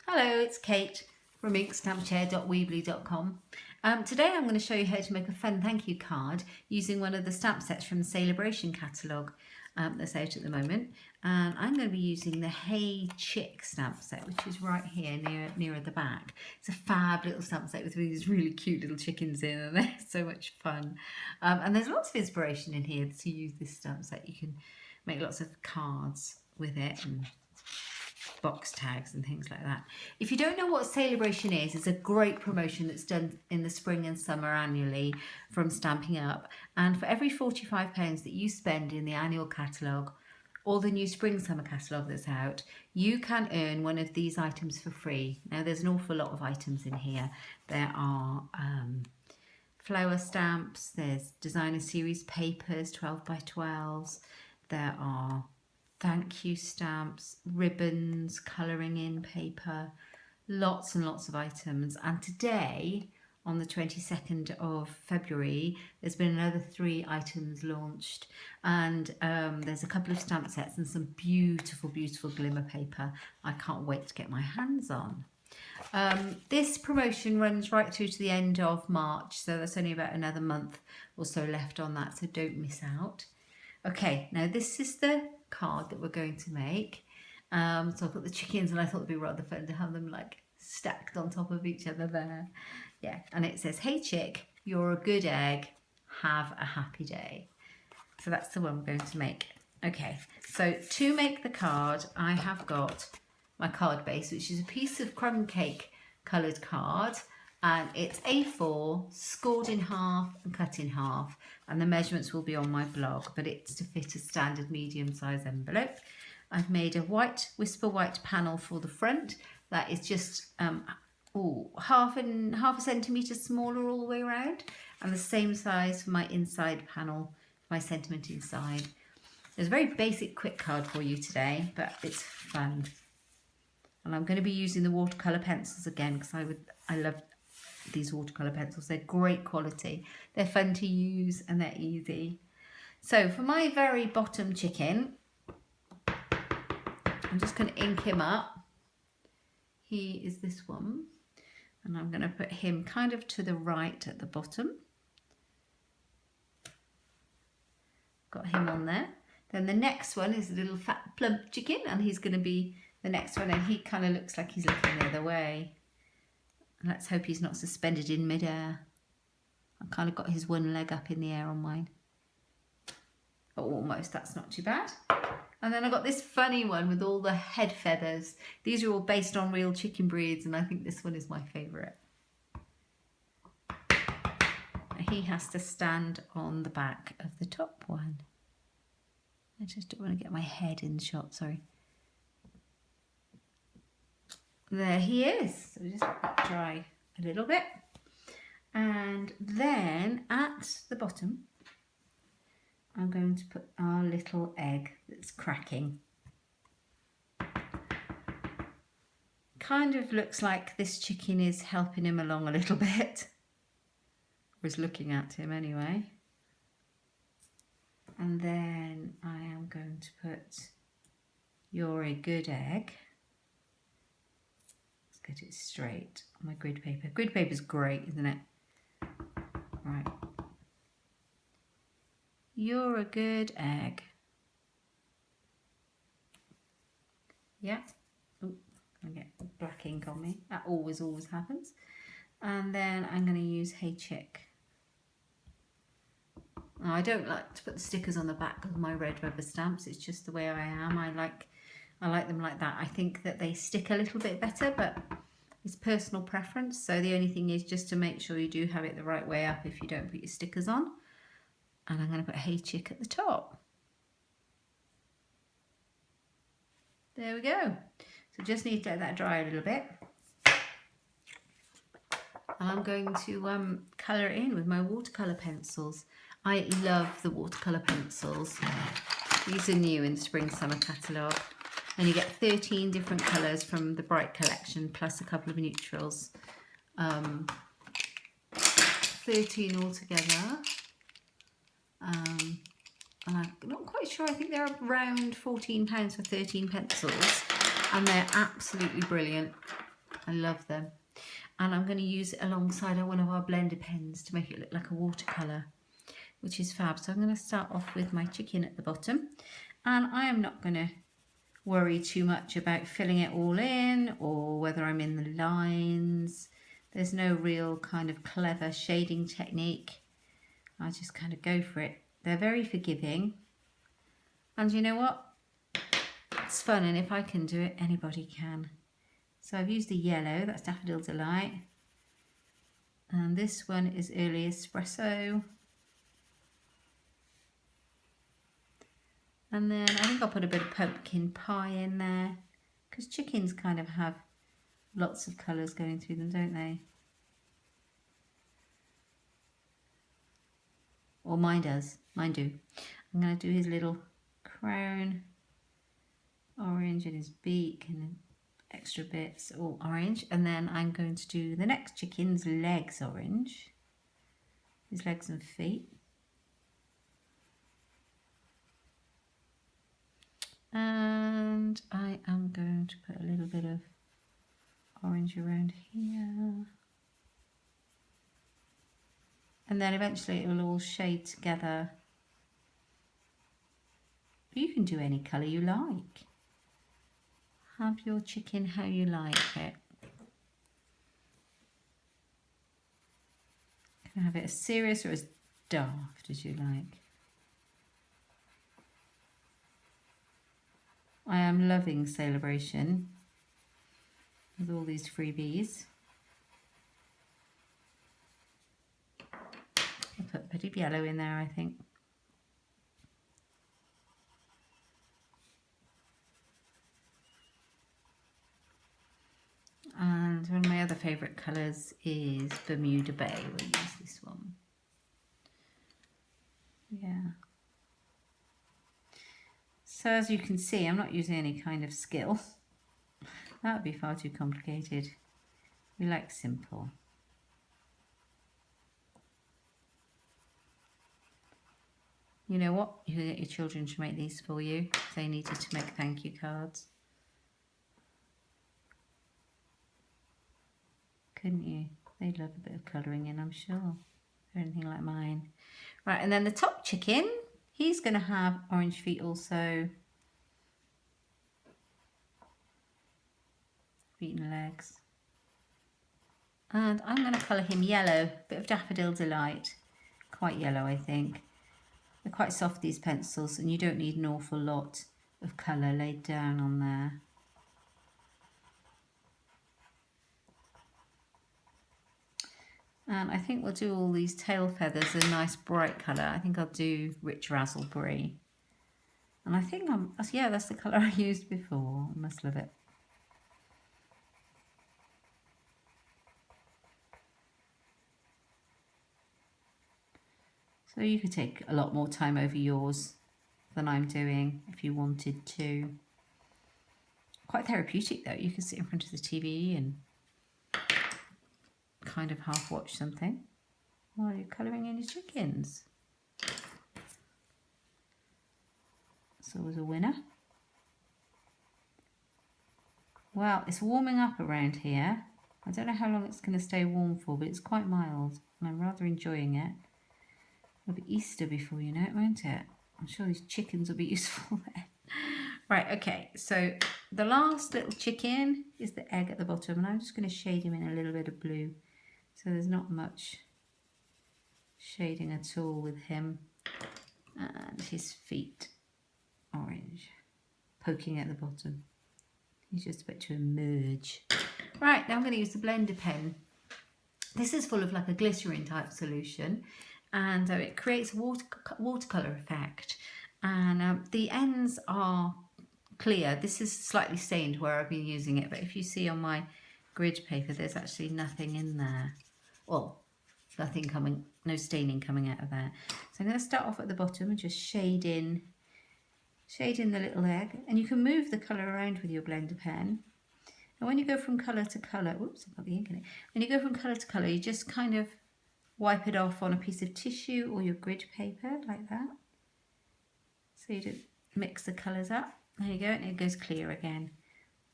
Hello, it's Kate from inkstampchair.weebly.com. Today I'm going to show you how to make a fun thank you card using one of the stamp sets from the Saleabration catalogue that's out at the moment. And I'm going to be using the Hey Chick stamp set, which is right here near the back. It's a fab little stamp set with these really cute little chickens in, and they're so much fun. And there's lots of inspiration in here to use this stamp set. You can make lots of cards with it and box tags and things like that. If you don't know what Saleabration is, it's a great promotion that's done in the spring and summer annually from Stampin' Up. And for every £45 that you spend in the annual catalogue or the new spring summer catalogue that's out, you can earn one of these items for free. Now there's an awful lot of items in here. There are flower stamps, there's designer series papers, 12 by 12s, there are thank you stamps, ribbons, colouring in paper, lots and lots of items. And today, on the 22nd of February, there's been another 3 items launched, and there's a couple of stamp sets and some beautiful, beautiful glimmer paper I can't wait to get my hands on. This promotion runs right through to the end of March, so there's only about another month or so left on that, so don't miss out. Okay, now this is the card that we're going to make. So I've got the chickens, and I thought it'd be rather fun to have them like stacked on top of each other there. Yeah, and it says, "Hey chick, you're a good egg, have a happy day." So that's the one we're going to make. Okay, so to make the card, I have got my card base, which is a piece of crumb cake coloured card, and it's A4 scored in half and cut in half, and the measurements will be on my blog, but it's to fit a standard medium size envelope. I've made a white whisper white panel for the front that is just half a centimetre smaller all the way around, and the same size for my inside panel, my sentiment inside. There's a very basic quick card for you today, but it's fun. And I'm going to be using the watercolour pencils again because I love these watercolour pencils. They're great quality, they're fun to use, and they're easy. So for my very bottom chicken, I'm just going to ink him up. He is this one, and I'm going to put him kind of to the right at the bottom. Got him on there. Then the next one is a little fat plump chicken, and he's going to be the next one, and he kind of looks like he's looking the other way. Let's hope he's not suspended in midair. I've kind of got his one leg up in the air on mine. Oh, almost, that's not too bad. And then I've got this funny one with all the head feathers. These are all based on real chicken breeds, and I think this one is my favourite. He has to stand on the back of the top one. I just don't want to get my head in the shot, sorry. There he is. So just dry a little bit, and then at the bottom I'm going to put our little egg that's cracking. Kind of looks like this chicken is helping him along a little bit, or is looking at him anyway. And then I am going to put "You're a good egg." Get it straight on my grid paper. Grid paper is great, isn't it? Right. You're a good egg. Yeah. Oh, I get black ink on me. That always happens. And then I'm going to use Hey Chick. Now, I don't like to put the stickers on the back of my red rubber stamps. It's just the way I am. I like them like that. I think that they stick a little bit better, but it's personal preference. So the only thing is just to make sure you do have it the right way up if you don't put your stickers on. And I'm going to put Hey Chick at the top. There we go. So just need to let that dry a little bit. And I'm going to colour it in with my watercolour pencils. I love the watercolour pencils. These are new in the spring summer catalogue. And you get 13 different colours from the Bright collection, plus a couple of neutrals. 13 altogether. And I'm not quite sure, I think they're around £14 for 13 pencils. And they're absolutely brilliant. I love them. And I'm going to use it alongside one of our blender pens to make it look like a watercolour, which is fab. So I'm going to start off with my chicken at the bottom, and I am not going to worry too much about filling it all in or whether I'm in the lines. There's no real kind of clever shading technique. I just kind of go for it. They're very forgiving, and you know what? It's fun, and if I can do it, anybody can. So I've used the yellow, that's Daffodil Delight. And this one is Early Espresso. And then I think I'll put a bit of pumpkin pie in there, because chickens kind of have lots of colours going through them, don't they? Or mine does, mine do. I'm going to do his little crown, orange, and his beak, and then extra bits all orange. And then I'm going to do the next chicken's legs orange, his legs and feet. And I am going to put a little bit of orange around here. And then eventually it will all shade together. You can do any colour you like. Have your chicken how you like it. You can have it as serious or as daft as you like. I am loving Saleabration with all these freebies. I'll put a bit of yellow in there, I think. And one of my other favourite colours is Bermuda Bay. We'll use this one. Yeah. So as you can see, I'm not using any kind of skill. That would be far too complicated. We like simple. You know what? You can get your children to make these for you if they needed to make thank you cards. Couldn't you? They'd love a bit of colouring in, I'm sure. Or anything like mine. Right, and then the top chicken, he's going to have orange feet also. Feet and legs. And I'm going to colour him yellow. Bit of Daffodil Delight. Quite yellow, I think. They're quite soft, these pencils, and you don't need an awful lot of colour laid down on there. And I think we'll do all these tail feathers a nice bright colour. I think I'll do Rich Razzleberry. And I think yeah, that's the colour I used before. I must love it. So you could take a lot more time over yours than I'm doing if you wanted to. Quite therapeutic though. You can sit in front of the TV and kind of half watch something while you're colouring in your chickens. So was a winner. Well, it's warming up around here. I don't know how long it's going to stay warm for, but it's quite mild and I'm rather enjoying it. It'll be Easter before you know it, won't it? I'm sure these chickens will be useful then. Right, okay, so the last little chicken is the egg at the bottom, and I'm just going to shade him in a little bit of blue. So there's not much shading at all with him. And his feet, orange, poking at the bottom. He's just about to emerge. Right, now I'm going to use the blender pen. This is full of like a glycerin type solution, and it creates a watercolour effect. And the ends are clear. This is slightly stained where I've been using it, but if you see on my grid paper, there's actually nothing in there. Well, nothing coming, no staining coming out of there. So I'm going to start off at the bottom and just shade in the little egg, and you can move the colour around with your blender pen. And when you go from colour to colour, whoops, I've got the ink in it. When you go from colour to colour, you just kind of wipe it off on a piece of tissue or your grid paper like that. So you don't mix the colours up. There you go, and it goes clear again.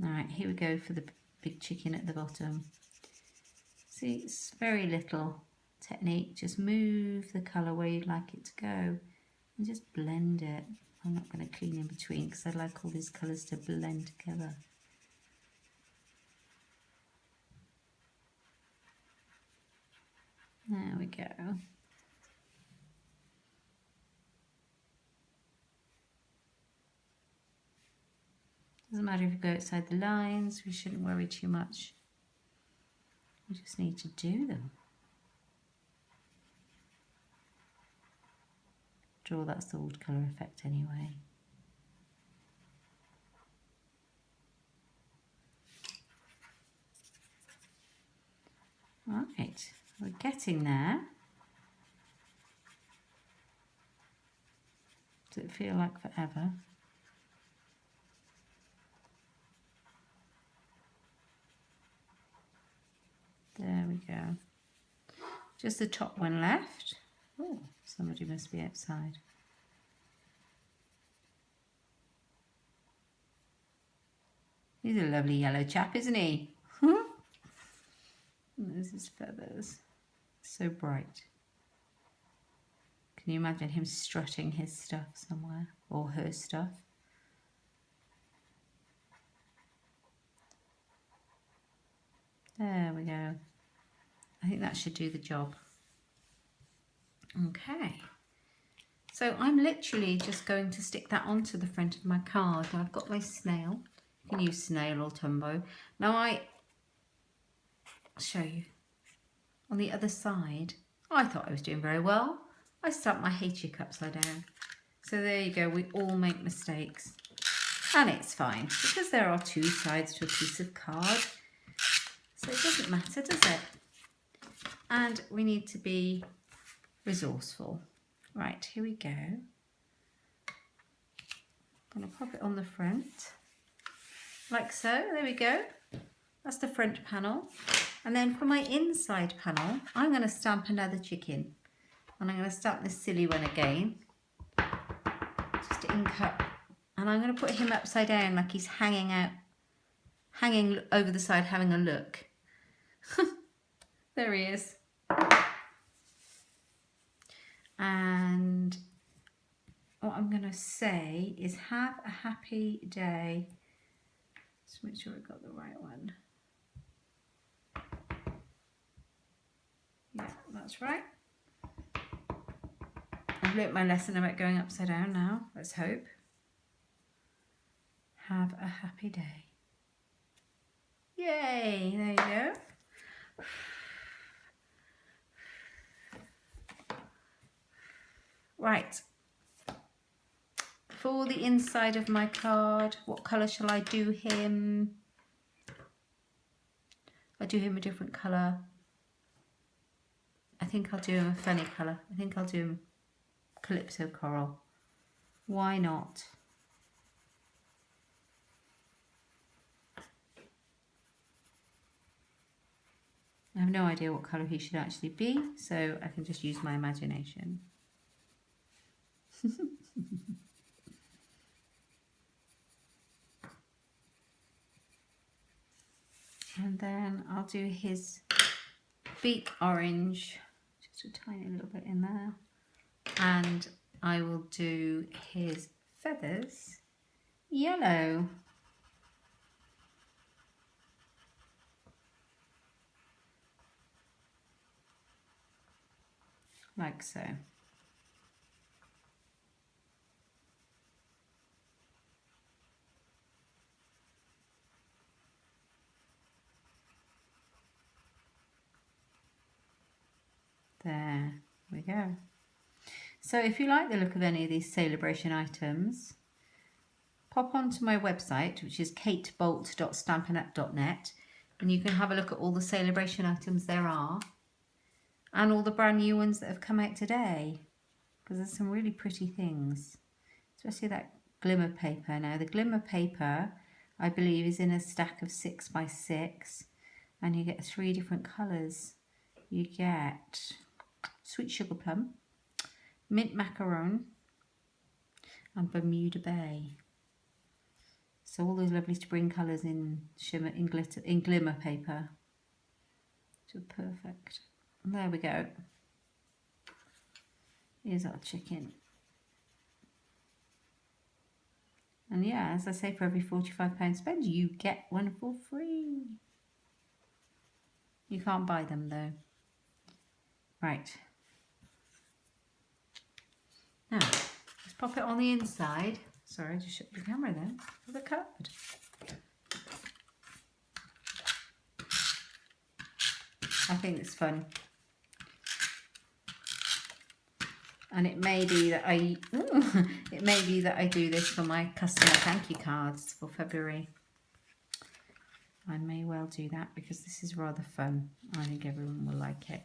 All right, here we go for the big chicken at the bottom. See, it's very little technique. Just move the colour where you'd like it to go and just blend it. I'm not going to clean in between because I like all these colours to blend together. There we go. Doesn't matter if you go outside the lines, we shouldn't worry too much. We just need to do them. After all, that's the watercolour effect anyway. Right, we're getting there. Does it feel like forever? There we go. Just the top one left. Oh, somebody must be outside. He's a lovely yellow chap, isn't he? There's his feathers. So bright. Can you imagine him strutting his stuff somewhere? Or her stuff? There we go. I think that should do the job. Okay. So I'm literally just going to stick that onto the front of my card. I've got my snail. You can use snail or Tumbo. Now I'll show you. On the other side, I thought I was doing very well. I stamped my Hey Chick upside down. So there you go, we all make mistakes. And it's fine, because there are two sides to a piece of card. So it doesn't matter, does it? And we need to be resourceful. Right, here we go. I'm going to pop it on the front, like so. There we go. That's the front panel. And then for my inside panel, I'm going to stamp another chicken. And I'm going to stamp this silly one again. Just ink up. And I'm going to put him upside down like he's hanging out, hanging over the side, having a look. There he is. And what I'm going to say is have a happy day. Just make sure I got the right one. Yeah, that's right. I've learnt my lesson about going upside down now, let's hope. Have a happy day. Yay, there you go. Right, for the inside of my card, what colour shall I do him? I'll do him a different colour. I think I'll do him a funny colour. I think I'll do him Calypso Coral. Why not? I have no idea what colour he should actually be, so I can just use my imagination. And then I'll do his beak orange, just a tiny little bit in there. And I will do his feathers yellow. Like so. There we go. So if you like the look of any of these Saleabration items, pop onto my website, which is katebolt.stampinup.net, and you can have a look at all the Saleabration items there are, and all the brand new ones that have come out today, because there's some really pretty things, especially that glimmer paper. Now the glimmer paper, I believe, is in a stack of 6x6, and you get 3 different colours. You get sweet sugar plum, mint macaron, and Bermuda Bay. So all those lovely spring colours in shimmer, in glitter, in glimmer paper. So perfect. And there we go. Here's our chicken. And yeah, as I say, for every £45 spend, you get one for free. You can't buy them though. Right. Now, let's pop it on the inside. Sorry, I just shut the camera then. For the card. I think it's fun. And it may be that I do this for my customer thank you cards for February. I may well do that because this is rather fun. I think everyone will like it.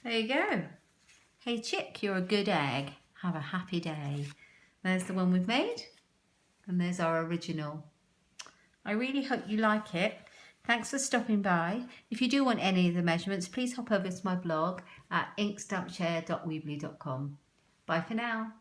There you go. Hey chick, you're a good egg. Have a happy day. There's the one we've made. And there's our original. I really hope you like it. Thanks for stopping by. If you do want any of the measurements, please hop over to my blog at inkstampchair.weebly.com. Bye for now.